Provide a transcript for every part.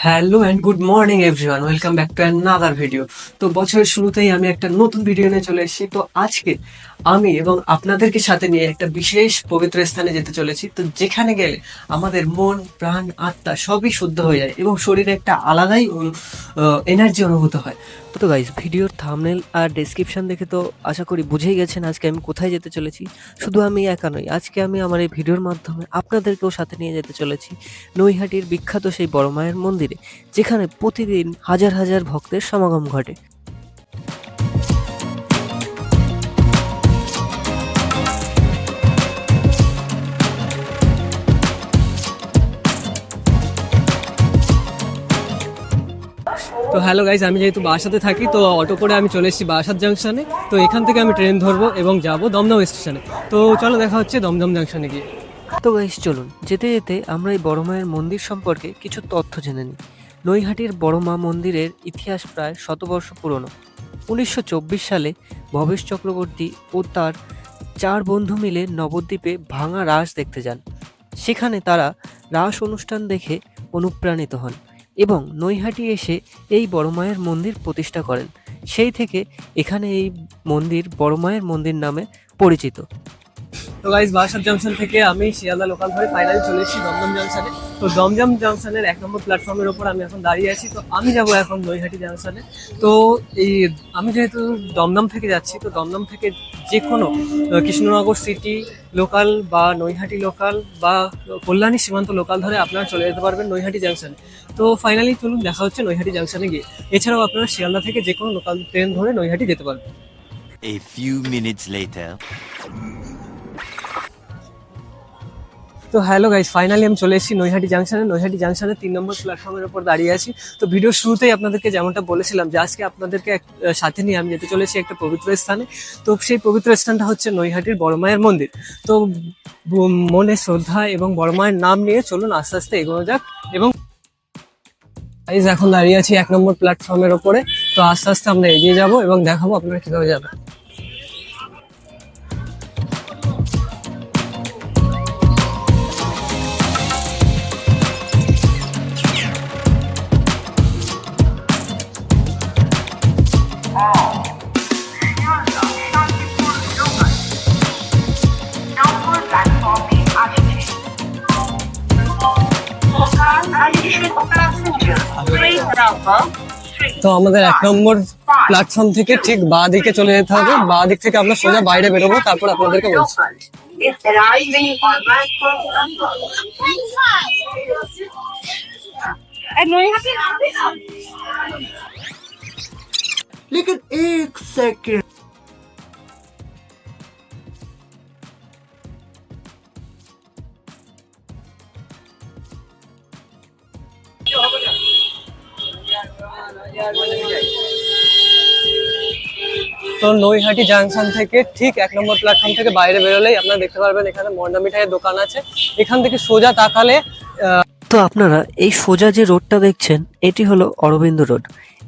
Hello and good morning everyone, welcome back to another video. তো বছরের শুরুতেই আমি একটা নতুন ভিডিও নিয়ে চলে এসেছি। তো আজকে আমি এবং আপনাদেরকে সাথে নিয়ে একটা বিশেষ পবিত্র স্থানে যেতে চলেছি। তো যেখানে গেলে আমাদের মন, প্রাণ, আত্মা সবই শুদ্ধ হয়ে যায় এবং শরীরে একটা আলাদাই এনার্জি অনুভূত হয়। তো গাইস, ভিডিওর থাম্বনেল আর ডেসক্রিপশন দেখে তো আশা করি বুঝেই গেছেন আজকে আমি কোথায় যেতে চলেছি। শুধু আমি একা নই, আজকে আমি আমার এই ভিডিওর মাধ্যমে আপনাদেরকেও সাথে নিয়ে যেতে চলেছি নৈহাটির বিখ্যাত সেই বড় মায়ের মন্দিরে, যেখানে প্রতিদিন হাজার হাজার ভক্তের সমাগম ঘটে। তো হ্যালো গাইজ, আমি যেহেতু বাসাতে থাকি তো অটো করে আমি চলে এসেছি বারাসাত জাংশনে। তো এখান থেকে আমি ট্রেন ধরবো এবং যাব দমদম স্টেশনে। তো চলো দেখা হচ্ছে দমদম জাংশনে গিয়ে। তো গাইজ চলুন, যেতে যেতে আমরা এই বড় মায়ের মন্দির সম্পর্কে কিছু তথ্য জেনে নিই। নৈহাটির বড় মা মন্দিরের ইতিহাস প্রায় শতবর্ষ পুরনো। 1924 সালে ভবেশ চক্রবর্তী ও তার 4 বন্ধু মিলে নবদ্বীপে ভাঙা রাস দেখতে যান। সেখানে তারা রাস অনুষ্ঠান দেখে অনুপ্রাণিত হন এবং নৈহাটি এসে এই বড় মায়ের মন্দির প্রতিষ্ঠা করেন। সেই থেকে এখানে এই মন্দির বড় মায়ের মন্দির নামে পরিচিত। তো গাইজ, বারাসাত জাংশন থেকে আমি শিয়ালদা লোকাল ধরে ফাইনালি চলে এসেছি দমদম জাংশনে। তো দমদম জাংশনের 1 নম্বর প্ল্যাটফর্মের ওপর আমি এখন দাঁড়িয়ে আছি। তো আমি যাব এখন নৈহাটি জাংশনে। তো এই আমি যেহেতু দমদম থেকে যাচ্ছি, তো দমদম থেকে যে কোনো কৃষ্ণনগর সিটি লোকাল বা নৈহাটি লোকাল বা কল্যাণী সীমান্ত লোকাল ধরে আপনারা চলে যেতে পারবেন নৈহাটি জাংশনে। তো ফাইনালি চলুন, দেখা হচ্ছে নৈহাটি জাংশনে গিয়ে। এছাড়াও আপনারা শিয়ালদা থেকে যে কোনো লোকাল ট্রেন ধরে নৈহাটি যেতে পারবেন। A few minutes later. তো হ্যালো গাইস, ফাইনালি আমি চলে এসেছি নৈহাটি জাংশনে। নৈহাটি জাংশনে 3 নম্বর প্ল্যাটফর্মের উপর দাঁড়িয়ে আছি। তো ভিডিওর শুরুতেই আপনাদেরকে যেমনটা বলেছিলাম যে আজকে আপনাদেরকে সাথে নিয়ে আমি যেতে চলেছি একটা পবিত্র স্থানে। তো সেই পবিত্র স্থানটা হচ্ছে নৈহাটির বড় মায়ের মন্দির। তো মনে শ্রদ্ধা এবং বড় মায়ের নাম নিয়ে চলুন আস্তে আস্তে এগোনো যাক। এবং গাইস, এখন দাঁড়িয়ে আছি 1 নম্বর প্ল্যাটফর্মের ওপরে। তো আস্তে আস্তে আমরা এগিয়ে যাব এবং দেখাবো আপনারা কিভাবে যাবেন। তো আমাদের 1 নম্বর প্ল্যাটফর্ম থেকে ঠিক বাঁ দিকে চলে যেতে হবে। বাঁ দিক থেকে আমরা সোজা বাইরে বেরোবো, তারপর আপনাদেরকে বলছি। लेकिन एक सेकंड। তো নৈহাটি জাংশন থেকে ঠিক 1 নম্বর প্ল্যাটফর্ম থেকে বাইরে বেরোলেই আপনারা দেখতে পারবেন এখানে মন্ডা মিঠাইয়ের দোকান আছে। এখান থেকে সোজা তাকালে তো আপনারা এই সোজা যে রোডটা দেখছেন এটি হলো অরবিন্দ রোড।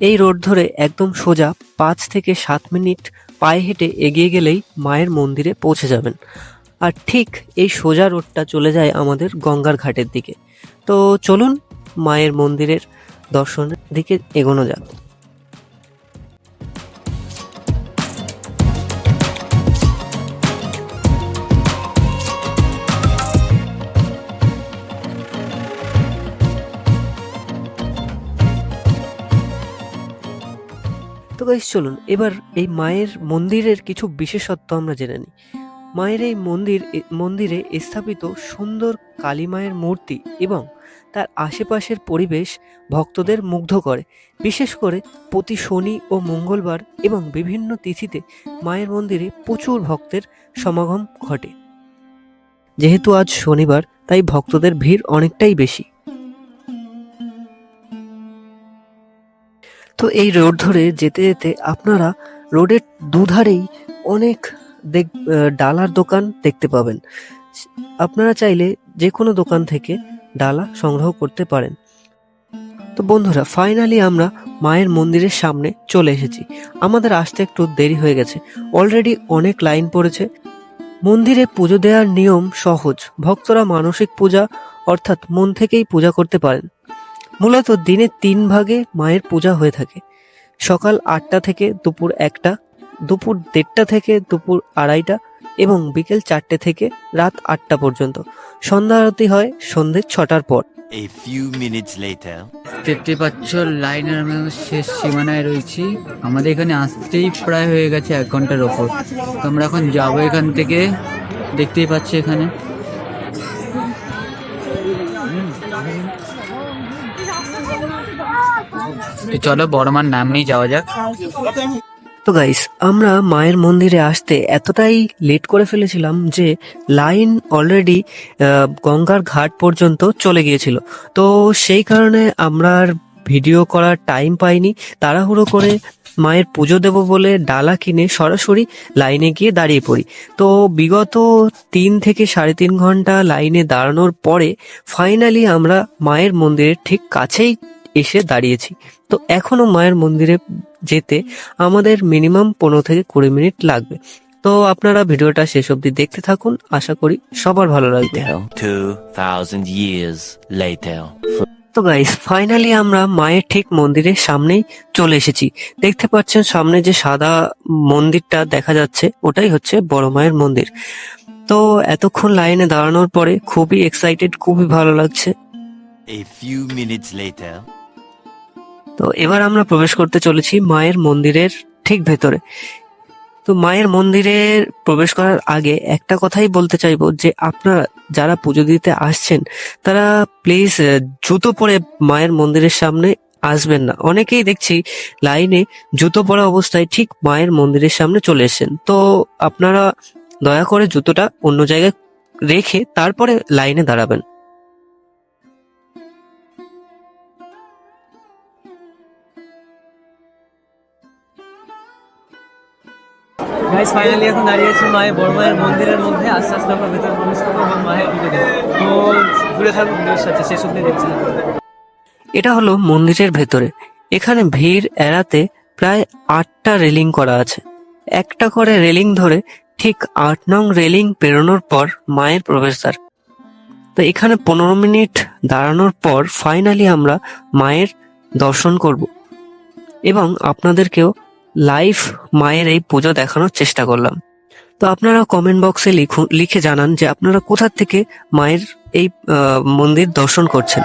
এই রোড ধরে একদম সোজা 5 থেকে 7 মিনিট পায়ে হেঁটে এগিয়ে গেলেই মায়ের মন্দিরে পৌঁছে যাবেন। আর ঠিক এই সোজা রোডটা চলে যায় আমাদের গঙ্গার ঘাটের দিকে। তো চলুন মায়ের মন্দিরের দর্শনের দিকে এগোনো যাক। তো গাইস চলুন এবার এই মায়ের মন্দিরের কিছু বিশেষত্ব আমরা জেনে নিই। মায়ের এই মন্দিরে স্থাপিত সুন্দর কালী মায়ের মূর্তি এবং তার আশেপাশের পরিবেশ ভক্তদের মুগ্ধ করে। বিশেষ করে প্রতি শনি ও মঙ্গলবার এবং বিভিন্ন তিথিতে মায়ের মন্দিরে প্রচুর ভক্তের সমাগম ঘটে। যেহেতু আজ শনিবার, তাই ভক্তদের ভিড় অনেকটাই বেশি। তো এই রোড ধরে যেতে যেতে আপনারা রোডের দুধারেই অনেক ডালার দোকান দেখতে পাবেন। আপনারা চাইলে যে কোনো দোকান থেকে ডালা সংগ্রহ করতে পারেন। তো বন্ধুরা, ফাইনালি আমরা মায়ের মন্দিরের সামনে চলে এসেছি। আমাদের আসতে একটু দেরি হয়ে গেছে, অলরেডি অনেক লাইন পড়েছে। মন্দিরে পুজো দেওয়ার নিয়ম সহজ। ভক্তরা মানসিক পূজা অর্থাৎ মন থেকেই পূজা করতে পারেন। মূলত দিনে 3 ভাগে মায়ের পূজা হয়ে থাকে। সকাল 8টা থেকে দুপুর 1টা, দুপুর 1:30 থেকে দুপুর 2:30 এবং বিকেল 4টে থেকে রাত 8টা পর্যন্ত। সন্ধ্যা আরতি হয় সন্ধ্যে 6টার পর। A few minutes later. দেখতে পাচ্ছ লাইনের আমি শেষ সীমানায় রয়েছি। আমাদের এখানে আসতেই প্রায় হয়ে গেছে 1 ঘন্টার ওপর। তো আমরা এখন যাবো এখান থেকে, দেখতেই পাচ্ছি এখানে। তো চলো বড়মার নাম নিয়ে যাওয়া যাক। তো গাইস, আমরা মায়ের মন্দিরে আসতে এতটাই লেট করে ফেলেছিলাম যে লাইন অলরেডি গঙ্গার ঘাট পর্যন্ত চলে গিয়েছিল। তো সেই কারণে আমরা আর ভিডিও করার টাইম পাইনি। তাড়াহুড়ো করে মায়ের পুজো দেব বলে ডালা কিনে সরাসরি লাইনে গিয়ে দাঁড়িয়ে পড়ি। তো বিগত 3 থেকে 3.5 ঘন্টা লাইনে দাঁড়ানোর পরে ফাইনালি আমরা মায়ের মন্দিরের ঠিক কাছেই এসে দাঁড়িয়েছি। তো এখনো মায়ের মন্দিরে যেতে আমাদের মিনিমাম 15 থেকে 20 মিনিট লাগবে। তো আপনারা ভিডিওটা শেষ অবধি দেখতে থাকুন, আশা করি সবার ভালো লাগবে। 2,000 years later. তো গাইস, ফাইনালি আমরা মায়ের ঠিক মন্দিরের সামনেই চলে এসেছি। দেখতে পাচ্ছেন সামনে যে সাদা মন্দিরটা দেখা যাচ্ছে, ওটাই হচ্ছে বড় মায়ের মন্দির। তো এতক্ষণ লাইনে দাঁড়ানোর পরে খুবই এক্সাইটেড, খুবই ভালো লাগছে। A few minutes later. তো এবার আমরা প্রবেশ করতে চলেছি মায়ের মন্দিরের ঠিক ভেতরে। তো মায়ের মন্দিরে প্রবেশ করার আগে একটা কথাই বলতে চাইবো যে আপনারা যারা পুজো দিতে আসছেন তারা প্লিজ জুতো পরে মায়ের মন্দিরের সামনে আসবেন না। অনেকেই দেখছি লাইনে জুতো পরা অবস্থায় ঠিক মায়ের মন্দিরের সামনে চলে এসেছেন। তো আপনারা দয়া করে জুতোটা অন্য জায়গায় রেখে তারপরে লাইনে দাঁড়াবেন। গাইস, ফাইনালি এখন দাঁড়িয়ে আছি মায়ের বড় মায়ের মন্দিরের মধ্যে। আস্তে আস্তে আমরা ভেতরে প্রবেশ করবো এবং মায়ের পুজো দেবো। তো ঘুরে থাকবো ভিডিওর সাথে, শেষ অব্দি দেখছিলাম। এটা হলো মন্দিরের ভেতরে। এখানে ভিড় এড়াতে প্রায় 8টা রেলিং করা আছে। একটা করে রেলিং ধরে ঠিক 8 নং রেলিং পেরোনোর পর মায়ের প্রবেশদ্বার। তো এখানে 15 মিনিট দাঁড়ানোর পর ফাইনালি আমরা মায়ের দর্শন করব এবং আপনাদেরকেও লাইভ মায়ের এই পুজো দেখানোর চেষ্টা করলাম। তো আপনারা কমেন্ট বক্সে লিখে জানান যে আপনারা কোথা থেকে মায়ের এই মন্দির দর্শন করছেন।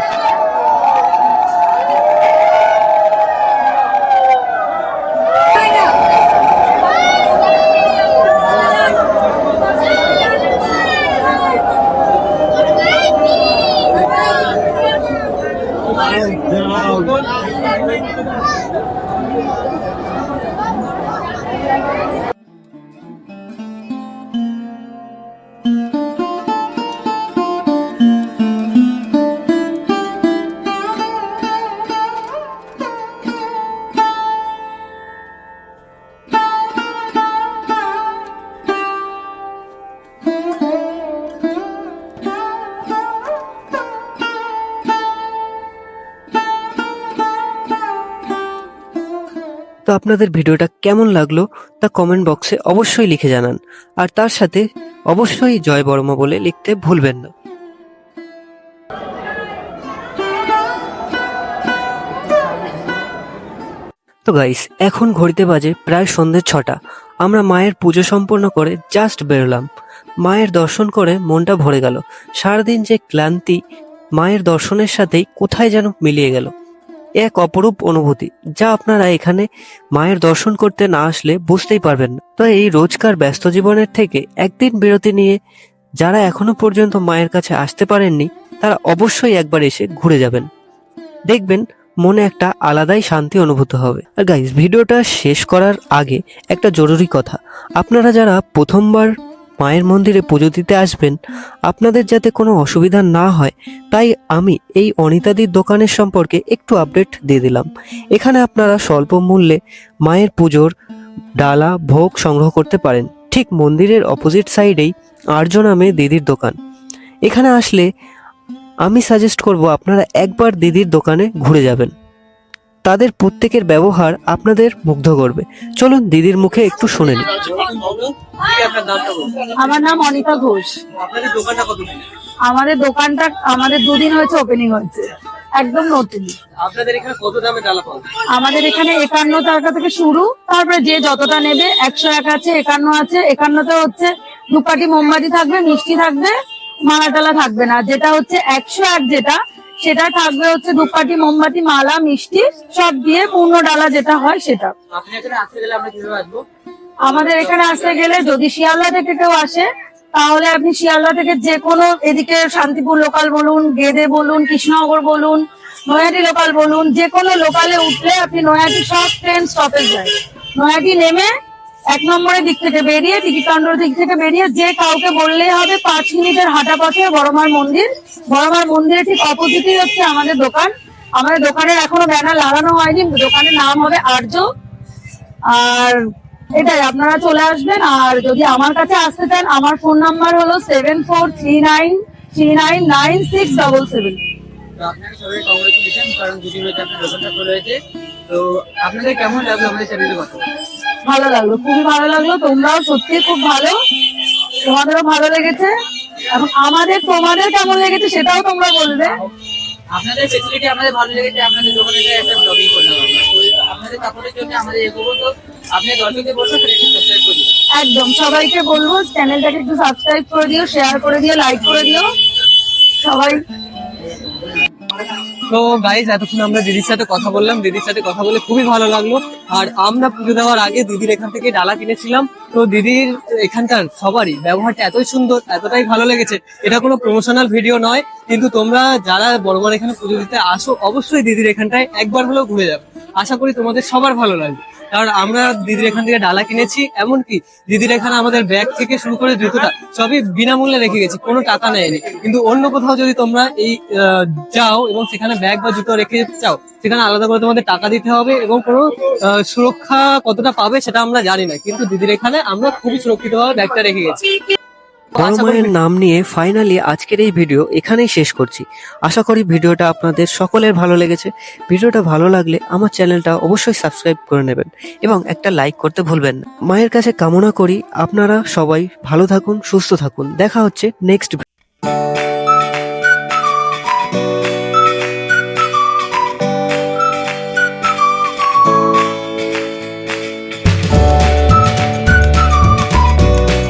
তো আপনাদের ভিডিওটা কেমন লাগলো তা কমেন্ট বক্সে অবশ্যই লিখে জানান, আর তার সাথে অবশ্যই জয় বড়মা বলে লিখতে ভুলবেন না। তো গাইস, এখন ঘড়িতে বাজে প্রায় সন্ধ্যে 6টা। আমরা মায়ের পুজো সম্পন্ন করে জাস্ট বেরোলাম। মায়ের দর্শন করে মনটা ভরে গেল। সারাদিন যে ক্লান্তি মায়ের দর্শনের সাথেই কোথায় যেন মিলিয়ে গেল। এক অপরূপ অনুভূতি, যা আপনারা এখানে মায়ের দর্শন করতে না আসলে বুঝতেই পারবেন না। তো এই রোজকার ব্যস্ত জীবনের থেকে একদিন বিরতি নিয়ে যারা এখনো পর্যন্ত মায়ের কাছে আসতে পারেননি তারা অবশ্যই একবার এসে ঘুরে যাবেন, দেখবেন মনে একটা আলাদাই শান্তি অনুভূত হবে। আর গাইস, ভিডিওটা শেষ করার আগে একটা জরুরি কথা, আপনারা যারা প্রথমবার মায়ের মন্দিরে পুজো দিতে আসবেন আপনাদের যাতে কোনো অসুবিধা না হয় তাই আমি এই অনিতাদির দোকানের সম্পর্কে একটু আপডেট দিয়ে দিলাম। এখানে আপনারা স্বল্প মূল্যে মায়ের পুজোর ডালা ভোগ সংগ্রহ করতে পারেন। ঠিক মন্দিরের অপোজিট সাইডেই আর্য নামে দিদির দোকান। এখানে আসলে আমি সাজেস্ট করব আপনারা একবার দিদির দোকানে ঘুরে যাবেন। তাদের প্রত্যেকের ব্যবহার আপনাদের মুগ্ধ করবে। চলুন দিদির মুখে একটু শুনে নিন। আমার নাম অনিতা ঘোষ। আমাদের দোকানটা আমাদের 2 দিন হয়েছে ওপেনিং হয়েছে। একদম নতুন। আপনাদের এখানে কত দামে ডালা পাওয়া যায়? আমাদের এখানে 51 টাকা থেকে শুরু, তারপরে যে যতটা নেবে 101 আছে, 51 আছে। 51তে হচ্ছে ধূপকাঠি মোমবাতি থাকবে, মিষ্টি থাকবে, মালা টালা থাকবে না। যেটা হচ্ছে 101 যেটা, সেটা থাকবে হচ্ছে ধূপকাঠি মোমবাতি মালা মিষ্টি সব দিয়ে পূর্ণ ডালা যেটা হয় সেটা। আপনি এখানে আসতে গেলে আমরা কিভাবে আসবো? আমাদের এখানে আসতে গেলে যদি শিয়ালদা থেকে কেউ আসে তাহলে আপনি শিয়ালদা থেকে যে কোনো এদিকে শান্তিপুর লোকাল বলুন, গেদে বলুন, কৃষ্ণনগর বলুন, নৈহাটি লোকাল বলুন, যে কোনো লোকালে উঠলে আপনি নৈহাটি সব ট্রেন স্টপেজ যায়। নৈহাটি নেমে 1 নম্বরের দিক থেকে বেরিয়ে, টিকিট কাউন্টার দিক থেকে বেরিয়ে যে কাউকে বললেই হবে 5 মিনিটের হাঁটা পথে বড়মার মন্দির। বড়মার মন্দিরের ঠিক অপোজিটই হচ্ছে আমাদের দোকান। আমাদের দোকানের এখনো ব্যানার লাগানো হয়নি, দোকানের নাম হবে আর্য। আর এটাই, আপনারা চলে আসবেন। আর যদি আমার কাছে আসতে চান, আমার ফোন নাম্বার হলো 7439399677। তো আপনাকে সবাই কংগ্রেচুলেশন, কারণ দুদিন হয়েছে আপনার দোকানটা খোলা হয়েছে। তো আপনাদের কেমন লাগলো আমাদের চ্যানেলের কথা? ভালো লাগলো, খুবই ভালো লাগলো। তোমরাও সত্যি খুব ভালো, তোমাদেরও ভালো লেগেছে। এবং তোমাদের কেমন লেগেছে সেটাও তোমরা বলবে। আপনাদের ফেসিলিটি আমাদের ভালো লেগেছে, আপনাদের দোকানে একটা ব্লগিং করলাম আমরা। তো আপনাদের সাপোর্টের জন্য আমাদের এগোবো। তো আপনি দর্শকদের বলবো সেটা একটু সাবস্ক্রাইব করে দিন। একদম সবাইকে বলবো চ্যানেলটাকে একটু সাবস্ক্রাইব করে দিও, শেয়ার করে দিও, লাইক করে দিও সবাই। তো গাইজ এতক্ষণ আমরা দিদির সাথে কথা বললাম, দিদির সাথে কথা বলে খুবই ভালো লাগলো। আর আমরা পুজো দেওয়ার আগে দিদির এখান থেকে ডালা কিনেছিলাম। তো দিদির এখানকার সবারই ব্যবহারটা এতই সুন্দর, এতটাই ভালো লেগেছে। এটা কোনো প্রমোশনাল ভিডিও নয়, কিন্তু তোমরা যারা বড় বড় এখানে পুজো দিতে আসো অবশ্যই দিদির এখানটায় একবার হলেও ঘুরে যাবে। আশা করি তোমাদের সবার ভালো লাগবে। কারণ আমরা দিদির এখান থেকে ডালা কিনেছি, এমনকি দিদির এখানে আমাদের ব্যাগ থেকে শুরু করে জুতোটা সবই বিনামূল্যে রেখে গেছি, কোনো টাকা নেয়নি। কিন্তু অন্য কোথাও যদি তোমরা এই যাও এবং সেখানে ব্যাগ বা জুতো রেখে চাও, সেখানে আলাদা করে তোমাদের টাকা দিতে হবে এবং কোনো সুরক্ষা কতটা পাবে সেটা আমরা জানি না। কিন্তু দিদির এখানে আমরা খুবই সুরক্ষিতভাবে ব্যাগটা রেখে গেছি। বড় মায়ের নাম নিয়ে ফাইনালি আজকের এই ভিডিও এখানেই শেষ করছি। আশা করি ভিডিওটা আপনাদের সকলের ভালো লেগেছে। ভিডিওটা ভালো লাগলে আমার চ্যানেলটা অবশ্যই সাবস্ক্রাইব করে নেবেন এবং একটা লাইক করতে ভুলবেন না। মায়ের কাছে কামনা করি আপনারা সবাই ভালো থাকুন, সুস্থ থাকুন। দেখা হচ্ছে নেক্সট